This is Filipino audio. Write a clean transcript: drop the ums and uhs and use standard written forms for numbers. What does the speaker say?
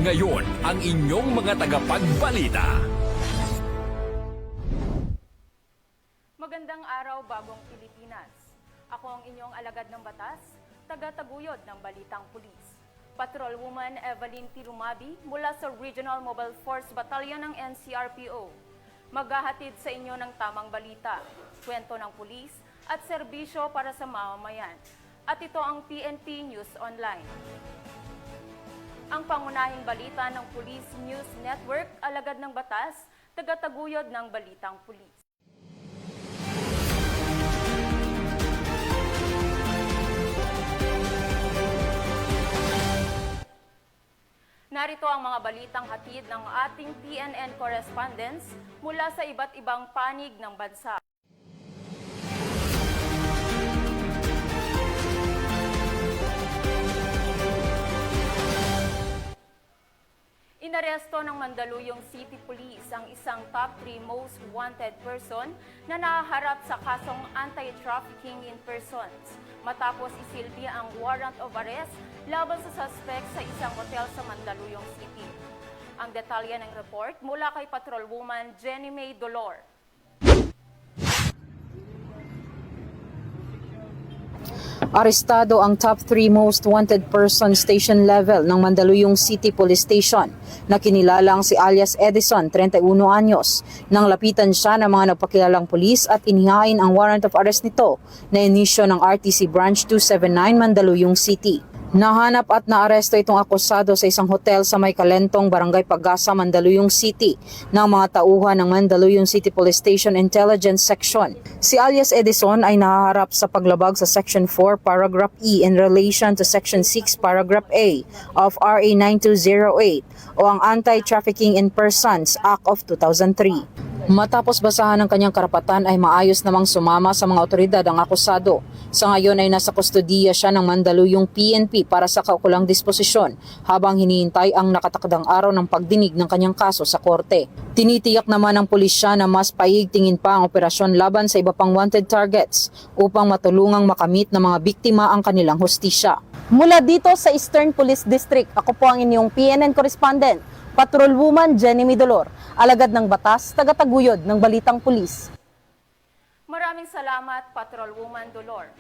Ngayon, ang inyong mga tagapagbalita. Magandang araw, Bagong Pilipinas. Ako ang inyong alagad ng batas, taga-taguyod ng Balitang Pulis. Patrolwoman Evelyn Tirumabi mula sa Regional Mobile Force Battalion ng NCRPO. Maghahatid sa inyo ng tamang balita, kwento ng pulis at serbisyo para sa mamamayan. At ito ang PNP News Online. Ang pangunahing balita ng Police News Network, alagad ng batas, taga-taguyod ng Balitang Pulis. Narito ang mga balitang hatid ng ating PNN correspondents mula sa iba't ibang panig ng bansa. Inaresto ng Mandaluyong City Police ang isang top 3 most wanted person na nahaharap sa kasong anti-trafficking in persons matapos isilbi ang warrant of arrest laban sa suspect sa isang hotel sa Mandaluyong City. Ang detalye ng report mula kay Patrolwoman Jenny May Dolor. Arestado ang top 3 most wanted person station level ng Mandaluyong City Police Station na kinilalang si alias Edison, 31 anyos. Nang lapitan siya ng mga nagpakilalang pulis at inihain ang warrant of arrest nito na inisyo ng RTC Branch 279 Mandaluyong City. Nahanap at naaresto itong akusado sa isang hotel sa May Kalentong, Barangay Pagasa, Mandaluyong City ng mga tauhan ng Mandaluyong City Police Station Intelligence Section. Si alias Edison ay nahaharap sa paglabag sa Section 4, Paragraph E in relation to Section 6, Paragraph A of RA 9208 o ang Anti-Trafficking in Persons Act of 2003. Matapos basahan ng kanyang karapatan ay maayos namang sumama sa mga otoridad ang akusado. Sa ngayon ay nasa kustodiya siya ng Mandaluyong PNP para sa kaukulang disposisyon habang hinihintay ang nakatakdang araw ng pagdinig ng kanyang kaso sa korte. Tinitiyak naman ng pulisya na mas paigtingin pa ang operasyon laban sa iba pang wanted targets upang matulungang makamit ng mga biktima ang kanilang hustisya. Mula dito sa Eastern Police District, ako po ang inyong PNN correspondent, Patrolwoman Jenny Midolor, alagad ng batas, taga-taguyod ng Balitang Pulis. Maraming salamat, Patrolwoman Dolor.